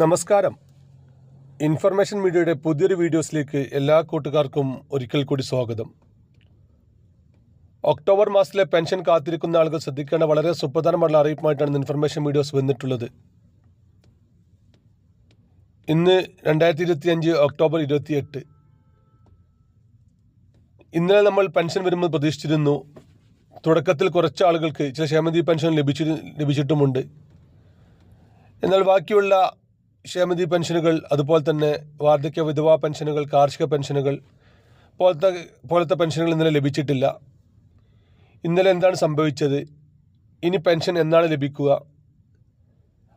നമസ്കാരം. ഇൻഫർമേഷൻ മീഡിയയുടെ പുതിയൊരു വീഡിയോസിലേക്ക് എല്ലാ കൂട്ടുകാർക്കും ഒരിക്കൽ കൂടി സ്വാഗതം. ഒക്ടോബർ മാസത്തിലെ പെൻഷൻ കാത്തിരിക്കുന്ന ആളുകൾ ശ്രദ്ധിക്കേണ്ട വളരെ സുപ്രധാനമുള്ള അറിയിപ്പുമായിട്ടാണ് ഇൻഫർമേഷൻ വീഡിയോസ് വന്നിട്ടുള്ളത്. ഇന്ന് 2025 ഒക്ടോബർ 28. ഇന്നലെ നമ്മൾ പെൻഷൻ വരുമ്പോൾ പ്രതീക്ഷിച്ചിരുന്നു. തുടക്കത്തിൽ കുറച്ച് ആളുകൾക്ക് ചില ക്ഷേമനിധി പെൻഷൻ ലഭിച്ചിട്ടുമുണ്ട്. എന്നാൽ ബാക്കിയുള്ള ക്ഷേമനിധി പെൻഷനുകൾ, അതുപോലെ തന്നെ വാർദ്ധക്യ വിധവാ പെൻഷനുകൾ, കാർഷിക പെൻഷനുകൾ പോലത്തെ പെൻഷനുകൾ ഇന്നലെ ലഭിച്ചിട്ടില്ല. ഇന്നലെ എന്താണ് സംഭവിച്ചത്? ഇനി പെൻഷൻ എന്നാണ് ലഭിക്കുക?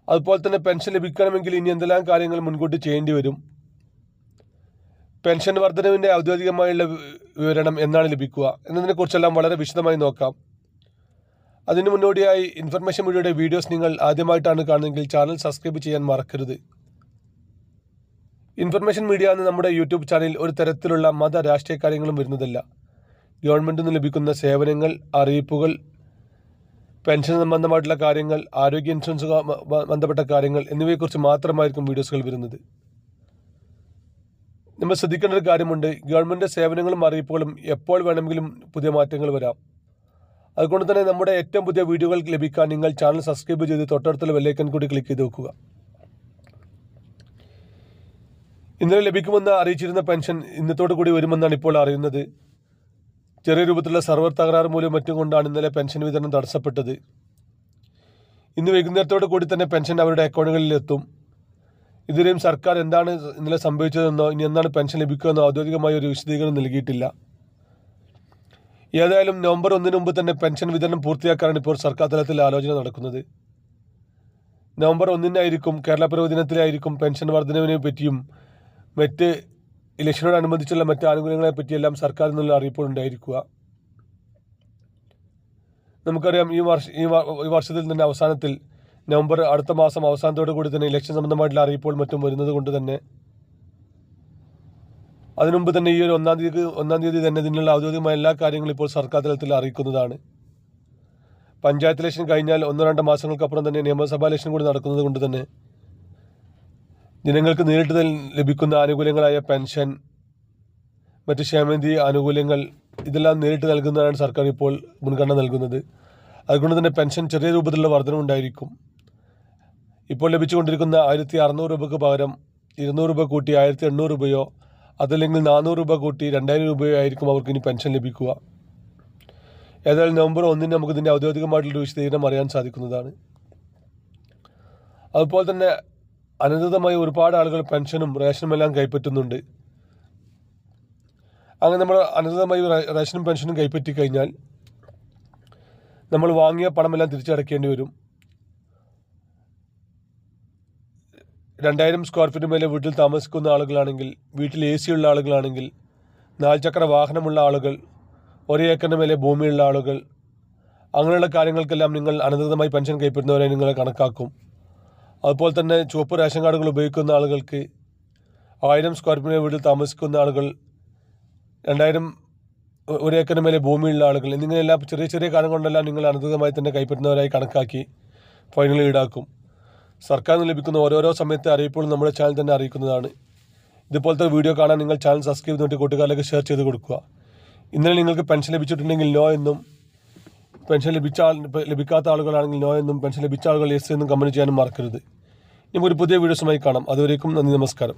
അതുപോലെ തന്നെ പെൻഷൻ ലഭിക്കണമെങ്കിൽ ഇനി എന്തെല്ലാം കാര്യങ്ങൾ മുൻകൂട്ടി ചെയ്യേണ്ടി വരും? പെൻഷൻ വർധനവിൻ്റെ ഔദ്യോഗികമായുള്ള വിവരണം എന്നാണ് ലഭിക്കുക എന്നതിനെക്കുറിച്ചെല്ലാം വളരെ വിശദമായി നോക്കാം. അതിനു മുന്നോടിയായി ഇൻഫർമേഷൻ മീഡിയയുടെ വീഡിയോസ് നിങ്ങൾ ആദ്യമായിട്ടാണ് കാണുന്നതെങ്കിൽ ചാനൽ സബ്സ്ക്രൈബ് ചെയ്യാൻ മറക്കരുത്. ഇൻഫർമേഷൻ മീഡിയ എന്ന നമ്മുടെ യൂട്യൂബ് ചാനലിൽ ഒരു തരത്തിലുള്ള മത രാഷ്ട്രീയ കാര്യങ്ങളും വരുന്നതല്ല. ഗവൺമെൻറ്റിൽ നിന്ന് ലഭിക്കുന്ന സേവനങ്ങൾ, അറിയിപ്പുകൾ, പെൻഷൻ സംബന്ധമായിട്ടുള്ള കാര്യങ്ങൾ, ആരോഗ്യ ഇൻഷുറൻസ് ബന്ധപ്പെട്ട കാര്യങ്ങൾ എന്നിവയെക്കുറിച്ച് മാത്രമായിരിക്കും വീഡിയോസുകൾ വരുന്നത്. നമ്മൾ ശ്രദ്ധിക്കേണ്ട ഒരു കാര്യമുണ്ട്. ഗവൺമെൻറ് സേവനങ്ങളും അറിയിപ്പുകളും എപ്പോൾ വേണമെങ്കിലും പുതിയ മാറ്റങ്ങൾ വരാം. അതുകൊണ്ട് തന്നെ നമ്മുടെ ഏറ്റവും പുതിയ വീഡിയോകൾ ലഭിക്കാൻ നിങ്ങൾ ചാനൽ സബ്സ്ക്രൈബ് ചെയ്ത് തൊട്ടടുത്തുള്ള ബെല്ലൈക്കൺ കൂടി ക്ലിക്ക് ചെയ്ത് വെക്കുക. ഇന്നലെ ലഭിക്കുമെന്ന് അറിയിച്ചിരുന്ന പെൻഷൻ ഇന്നത്തോടു കൂടി വരുമെന്നാണ് ഇപ്പോൾ അറിയുന്നത്. ചെറിയ രൂപത്തിലുള്ള സെർവർ തകരാറ് മൂലം മറ്റും കൊണ്ടാണ് ഇന്നലെ പെൻഷൻ വിതരണം തടസ്സപ്പെട്ടത്. ഇന്ന് വൈകുന്നേരത്തോടു കൂടി തന്നെ പെൻഷൻ അവരുടെ അക്കൗണ്ടുകളിൽ എത്തും. ഇതുവരെയും സർക്കാർ എന്താണ് ഇന്നലെ സംഭവിച്ചതെന്നോ ഇനി എന്താണ് പെൻഷൻ ലഭിക്കുമെന്നോ ഔദ്യോഗികമായ ഒരു വിശദീകരണം നൽകിയിട്ടില്ല. ഏതായാലും നവംബർ 1 മുമ്പ് തന്നെ പെൻഷൻ വിതരണം പൂർത്തിയാക്കാനാണ് ഇപ്പോൾ സർക്കാർ തലത്തിൽ ആലോചന നടക്കുന്നത്. നവംബർ 1 കേരള പിറവി ദിനത്തിലായിരിക്കും പെൻഷൻ വർധനവിനെ പറ്റിയും മറ്റ് ഇലക്ഷനോടനുബന്ധിച്ചുള്ള മറ്റ് ആനുകൂല്യങ്ങളെ പറ്റിയെല്ലാം സർക്കാരിൽ നിന്നുള്ള അറിയിപ്പുകൾ ഉണ്ടായിരിക്കുക. നമുക്കറിയാം, ഈ വർഷത്തിൽ തന്നെ അവസാനത്തിൽ നവംബർ അടുത്ത മാസം അവസാനത്തോടു കൂടി തന്നെ ഇലക്ഷൻ സംബന്ധമായിട്ടുള്ള അറിയിപ്പുകൾ മറ്റും വരുന്നത് കൊണ്ട് തന്നെ അതിനുമുമ്പ് തന്നെ ഈ ഒരു ഒന്നാം തീയതി തന്നെ ഇതിനുള്ള ഔദ്യോഗികമായ എല്ലാ കാര്യങ്ങളും ഇപ്പോൾ സർക്കാർ തലത്തിൽ അറിയിക്കുന്നതാണ്. പഞ്ചായത്ത് ഇലക്ഷൻ കഴിഞ്ഞാൽ 1-2 മാസങ്ങൾക്കപ്പുറം തന്നെ നിയമസഭാ ഇലക്ഷൻ കൂടി നടക്കുന്നത് കൊണ്ട് തന്നെ ജനങ്ങൾക്ക് നേരിട്ട് ലഭിക്കുന്ന ആനുകൂല്യങ്ങളായ പെൻഷൻ, മറ്റ് ക്ഷേമനിധി ആനുകൂല്യങ്ങൾ ഇതെല്ലാം നേരിട്ട് നൽകുന്നതാണ് സർക്കാർ ഇപ്പോൾ മുൻഗണന നൽകുന്നത്. അതുകൊണ്ട് തന്നെ പെൻഷൻ ചെറിയ രൂപത്തിലുള്ള വർധനവുണ്ടായിരിക്കും. ഇപ്പോൾ ലഭിച്ചുകൊണ്ടിരിക്കുന്ന 1600 രൂപയ്ക്ക് പകരം 200 രൂപ കൂട്ടി 1800 രൂപയോ അതല്ലെങ്കിൽ 400 രൂപ കൂട്ടി 2000 രൂപയോ ആയിരിക്കും അവർക്ക് ഇനി പെൻഷൻ ലഭിക്കുക. ഏതായാലും നവംബർ 1 നമുക്ക് ഇതിൻ്റെ ഔദ്യോഗികമായിട്ടുള്ള വിശദീകരണം അറിയാൻ സാധിക്കുന്നതാണ്. അതുപോലെ തന്നെ അനധികൃതമായി ഒരുപാട് ആളുകൾ പെൻഷനും റേഷനും എല്ലാം കൈപ്പറ്റുന്നുണ്ട്. അങ്ങനെ നമ്മൾ അനധികൃതമായി റേഷനും പെൻഷനും കൈപ്പറ്റി കഴിഞ്ഞാൽ നമ്മൾ വാങ്ങിയ പണമെല്ലാം തിരിച്ചടയ്ക്കേണ്ടി വരും. 2000 സ്ക്വയർ ഫീറ്റ് മേലെ വീട്ടിൽ താമസിക്കുന്ന ആളുകളാണെങ്കിൽ, വീട്ടിൽ AC ഉള്ള ആളുകളാണെങ്കിൽ, 4 ചക്ര വാഹനമുള്ള ആളുകൾ, 1 ഏക്കറിന് മേലെ ഭൂമിയുള്ള ആളുകൾ, അങ്ങനെയുള്ള കാര്യങ്ങൾക്കെല്ലാം നിങ്ങൾ അനധികൃതമായി പെൻഷൻ കൈപ്പറ്റുന്നവരെ നിങ്ങൾ കണക്കാക്കും. അതുപോലെ തന്നെ ചുവപ്പ് റേഷൻ കാർഡുകൾ ഉപയോഗിക്കുന്ന ആളുകൾക്ക്, 1000 സ്ക്വയർ ഫീറ്റ് വീട്ടിൽ താമസിക്കുന്ന ആളുകൾ, 2000 1 ഏക്കറിന് മേലെ ഭൂമിയുള്ള ആളുകൾ എന്നിങ്ങനെയെല്ലാം ചെറിയ ചെറിയ കാര്യം കൊണ്ടെല്ലാം നിങ്ങൾ അനധികൃതമായി തന്നെ കൈപ്പറ്റുന്നവരായി കണക്കാക്കി ഫൈനുകൾ ഈടാക്കും. സർക്കാരിൽ നിന്ന് ലഭിക്കുന്ന ഓരോരോ സമയത്തെ അറിയിപ്പുകളും നമ്മുടെ ചാനൽ തന്നെ അറിയിക്കുന്നതാണ്. ഇതുപോലത്തെ വീഡിയോ കാണാൻ നിങ്ങൾ ചാനൽ സബ്സ്ക്രൈബ് ചെയ്തിട്ട് കൂട്ടുകാരിലേക്ക് ഷെയർ ചെയ്ത് കൊടുക്കുക. ഇന്നലെ നിങ്ങൾക്ക് പെൻഷൻ ലഭിച്ചിട്ടുണ്ടെങ്കിൽ നോ എന്നും, പെൻഷൻ ലഭിക്കാത്ത ആളുകളാണെങ്കിൽ നോ എന്നും, പെൻഷൻ ലഭിച്ച ആളുകൾ യെസ് എന്നും കമൻറ്റ് ചെയ്യാനും മറക്കരുത്. ഇനി ഒരു പുതിയ വീഡിയോസുമായി കാണാം. അതുവരേക്കും നന്ദി, നമസ്കാരം.